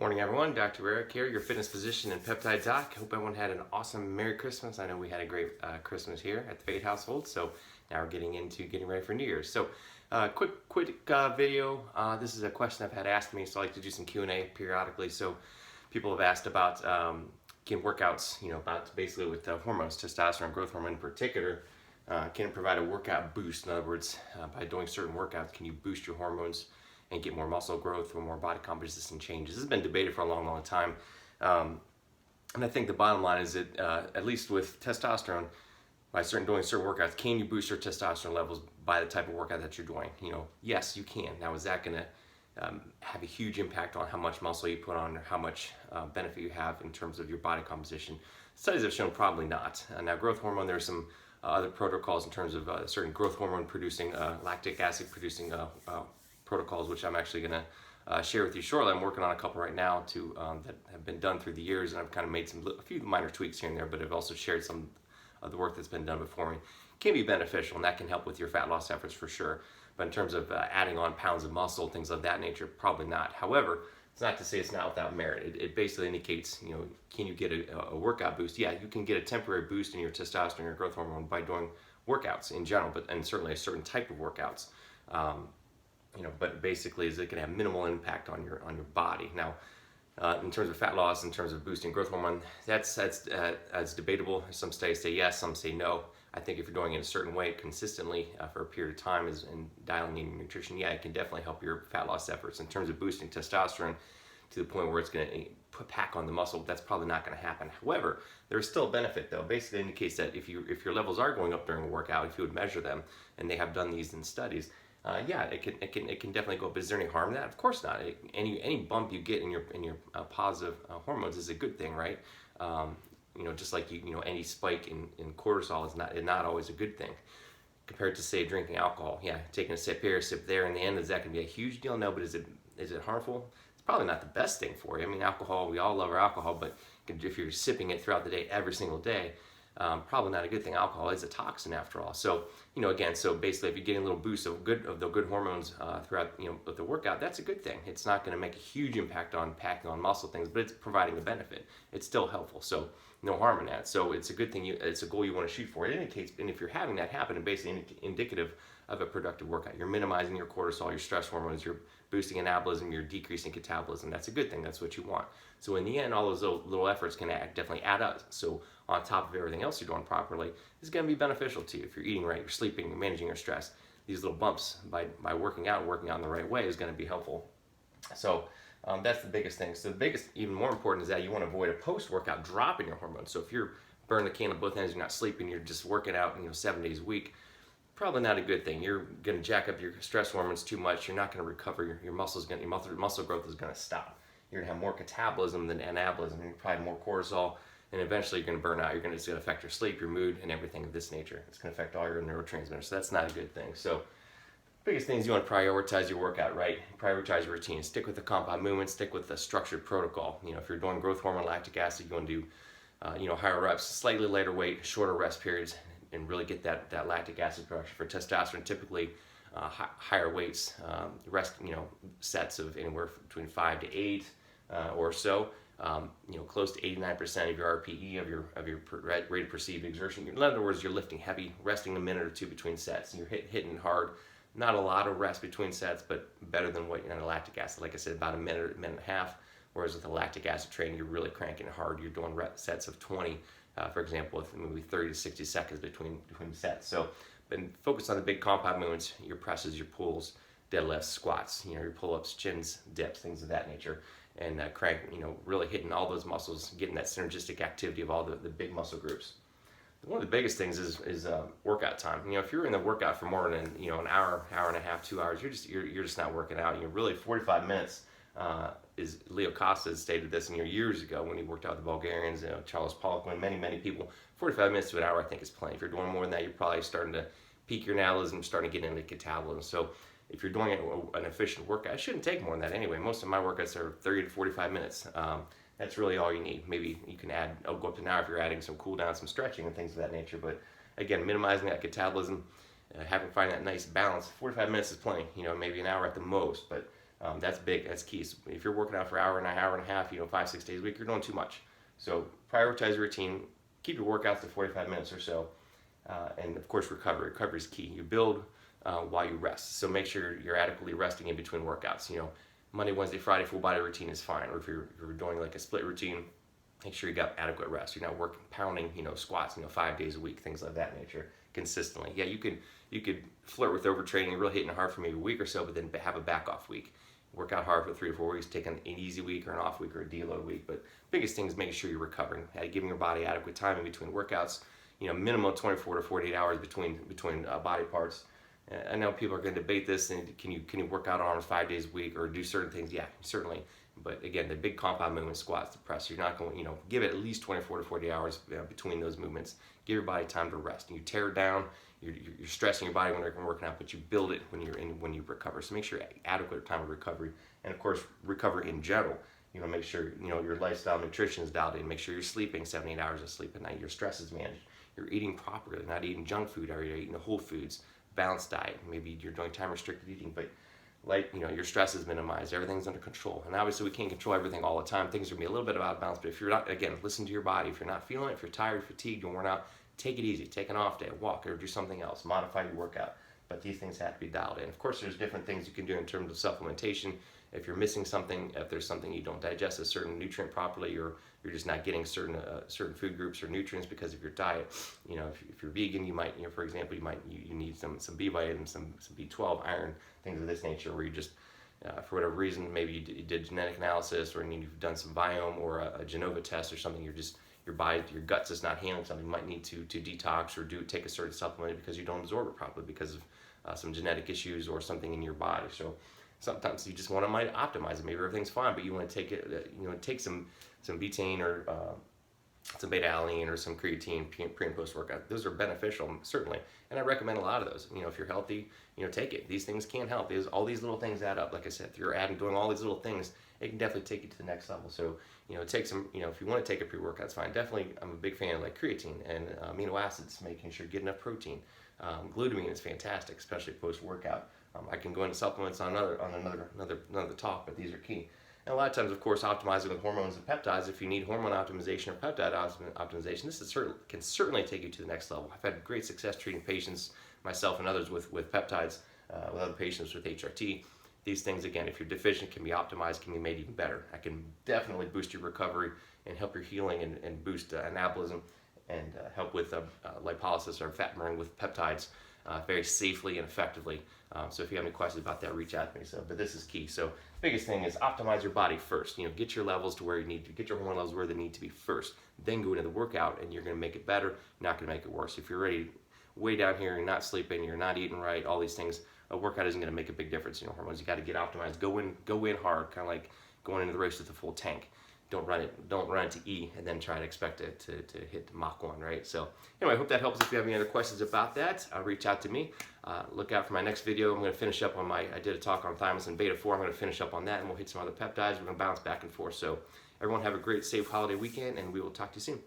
Morning everyone, Dr. Eric here, your fitness physician and peptide doc. Hope everyone had an awesome Merry Christmas. I know we had a great Christmas here at the Fade household, so now we're getting ready for New Year's. So quick video. This is a question I've had asked me, so I like to do some Q&A periodically. So people have asked about workouts, about basically with hormones, testosterone, growth hormone in particular. Can it provide a workout boost? In other words, by doing certain workouts, can you boost your hormones and get more muscle growth or more body composition changes? This has been debated for a long time. And I think the bottom line is that, at least with testosterone, by doing certain workouts, can you boost your testosterone levels by the type of workout that you're doing? Yes, you can. Now, is that going to have a huge impact on how much muscle you put on or how much benefit you have in terms of your body composition? Studies have shown probably not. Now, growth hormone, there are some other protocols in terms of certain growth hormone producing, lactic acid producing protocols, which I'm actually going to share with you shortly. I'm working on a couple right now that have been done through the years, and I've kind of made a few minor tweaks here and there, but I've also shared some of the work that's been done before me. Can be beneficial, and that can help with your fat loss efforts for sure. But in terms of adding on pounds of muscle, things of that nature, probably not. However, it's not to say it's not without merit. It basically indicates, can you get a workout boost? Yeah, you can get a temporary boost in your testosterone or growth hormone by doing workouts in general, and certainly a certain type of workouts. But basically, is it can have minimal impact on your body. Now, in terms of fat loss, in terms of boosting growth hormone, that's debatable. Some studies say yes, some say no. I think if you're doing it a certain way consistently for a period of time and dialing in your nutrition, yeah, it can definitely help your fat loss efforts. In terms of boosting testosterone to the point where it's going to pack on the muscle, that's probably not going to happen. However, there's still a benefit though. Basically indicates that if your levels are going up during a workout, if you would measure them, and they have done these in studies, yeah, it can definitely go up. Is there any harm in that? Of course not. Any bump you get in your positive hormones is a good thing, right? Just like any spike in cortisol is not always a good thing. Compared to, say, drinking alcohol, yeah, taking a sip here, a sip there, in the end, is that going to be a huge deal? No, but is it harmful? It's probably not the best thing for you. I mean, alcohol, we all love our alcohol, but if you're sipping it throughout the day, every single day, probably not a good thing. Alcohol is a toxin after all. So, again, so basically if you're getting a little boost of the good hormones throughout, the workout, that's a good thing. It's not going to make a huge impact on packing on muscle things, but it's providing a benefit. It's still helpful. So no harm in that. So it's a good thing. It's a goal you want to shoot for. It indicates, and if you're having that happen, it's basically indicative of a productive workout. You're minimizing your cortisol, your stress hormones, you're boosting anabolism, you're decreasing catabolism. That's a good thing. That's what you want. So in the end, all those little efforts can definitely add up. So on top of everything else you're doing properly, it's going to be beneficial to you. If you're eating right, you're sleeping, you're managing your stress, these little bumps by working out in the right way is going to be helpful. So that's the biggest thing. So the biggest, even more important, is that you want to avoid a post-workout drop in your hormones. So if you're burning the candle at both ends, you're not sleeping, you're just working out 7 days a week, probably not a good thing. You're going to jack up your stress hormones too much. You're not going to recover. Your muscle growth is going to stop. You're going to have more catabolism than anabolism. You're probably more cortisol, and eventually you're going to burn out. It's going to affect your sleep, your mood, and everything of this nature. It's going to affect all your neurotransmitters. So that's not a good thing. So biggest thing is you want to prioritize your workout, right? Prioritize your routine. Stick with the compound movement. Stick with the structured protocol. If you're doing growth hormone, lactic acid, you want to do higher reps, slightly lighter weight, shorter rest periods, and really get that lactic acid production. For testosterone, typically higher weights, rest sets of anywhere between 5 to 8 or so. Close to 89% of your RPE of your rate of perceived exertion. In other words, you're lifting heavy, resting a minute or two between sets, and you're hitting hard. Not a lot of rest between sets, but better than what you're on lactic acid. Like I said, about a minute and a half. Whereas with the lactic acid training, you're really cranking hard. You're doing sets of 20, for example, with maybe 30 to 60 seconds between sets. So, but focus on the big compound movements: your presses, your pulls, deadlifts, squats. Your pull-ups, chins, dips, things of that nature. And crank, really hitting all those muscles, getting that synergistic activity of all the big muscle groups. One of the biggest things is workout time. If you're in the workout for more than an hour and a half, 2 hours, you're just not working out. Really 45 minutes. Is Leo Costa stated this years ago when he worked out with the Bulgarians, Charles Poliquin, many people. 45 minutes to an hour, I think, is plenty. If you're doing more than that, you're probably starting to peak your anabolism, starting to get into catabolism. So if you're doing an efficient workout, it shouldn't take more than that anyway. Most of my workouts are 30 to 45 minutes. That's really all you need. Maybe you can go up to an hour if you're adding some cool down, some stretching and things of that nature. But again, minimizing that catabolism, finding that nice balance. 45 minutes is plenty. Maybe an hour at the most, but That's big, that's key. So if you're working out for an hour and a half, 5-6 days a week, you're doing too much. So prioritize your routine, keep your workouts to 45 minutes or so, and of course recovery. Recovery is key. You build while you rest. So make sure you're adequately resting in between workouts. Monday, Wednesday, Friday full body routine is fine. Or if you're doing like a split routine, make sure you got adequate rest. You're not working, pounding, squats, 5 days a week, things of that nature, consistently. Yeah, you could flirt with overtraining, really hitting hard for maybe a week or so, but then have a back off week. Work out hard for 3 or 4 weeks, take an easy week or an off week or a deload week. But biggest thing is making sure you're recovering, giving your body adequate time in between workouts. Minimum 24 to 48 hours between body parts. I know people are going to debate this, and can you work out arms 5 days a week or do certain things? Yeah, certainly. But again, the big compound movement, squats, the press, you're not going, give it at least 24 to 48 hours between those movements. Give your body time to rest. And you tear it down, you're stressing your body when you're working out, but you build it when you recover. So make sure adequate time of recovery, and of course, recovery in general. Make sure your lifestyle, nutrition is dialed in. Make sure you're sleeping 7-8 hours of sleep at night. Your stress is managed. You're eating properly, not eating junk food. You're eating the whole foods, balanced diet. Maybe you're doing time restricted eating, but your stress is minimized, everything's under control. And obviously we can't control everything all the time. Things are gonna be a little bit out of balance, but if you're not, again, listen to your body. If you're not feeling it, if you're tired, fatigued, and worn out, take it easy, take an off day, walk, or do something else, modify your workout. But these things have to be dialed in. Of course, there's different things you can do in terms of supplementation. If you're missing something, if there's something you don't digest a certain nutrient properly, or you're just not getting certain food groups or nutrients because of your diet. If you're vegan, you might, for example, you need some B vitamins, some B12, iron, things of this nature, where you just for whatever reason, maybe you did genetic analysis, or you've done some biome or a Genova test or something. Your body, your gut's just not handling something. You might need to detox or take a certain supplement because you don't absorb it properly because of some genetic issues or something in your body. So sometimes you just want to optimize it. Maybe everything's fine, but you want to take it, take some betaine or some beta-alanine or some creatine pre and post workout. Those are beneficial, certainly, and I recommend a lot of those. If you're healthy, take it. These things can help. All these little things add up. Like I said, if you're doing all these little things, it can definitely take you to the next level. So take some. If you want to take a pre-workout, it's fine. Definitely, I'm a big fan of like creatine and amino acids, making sure you get enough protein. Glutamine is fantastic, especially post-workout. I can go into supplements on another talk, but these are key. And a lot of times, of course, optimizing with hormones and peptides. If you need hormone optimization or peptide optimization, this can certainly take you to the next level. I've had great success treating patients, myself and others, with peptides, with other patients with HRT. These things, again, if you're deficient, can be optimized, can be made even better. I can definitely boost your recovery and help your healing and boost anabolism and help with lipolysis or fat burning with peptides very safely and effectively. So if you have any questions about that, reach out to me. But this is key. So biggest thing is optimize your body first. Get your levels to where you need to, get your hormone levels where they need to be first. Then go into the workout, and you're going to make it better. You're not going to make it worse. If you're already way down here, you're not sleeping, you're not eating right, all these things, a workout isn't going to make a big difference in your hormones. You got to get optimized. Go in hard, kind of like going into the race with a full tank. Don't run it to E and then try to expect it to hit Mach 1, right? So anyway, I hope that helps. If you have any other questions about that, reach out to me. Look out for my next video. I'm going to finish up on I did a talk on thymus and beta 4. I'm going to finish up on that, and we'll hit some other peptides. We're going to bounce back and forth. So everyone have a great, safe holiday weekend, and we will talk to you soon.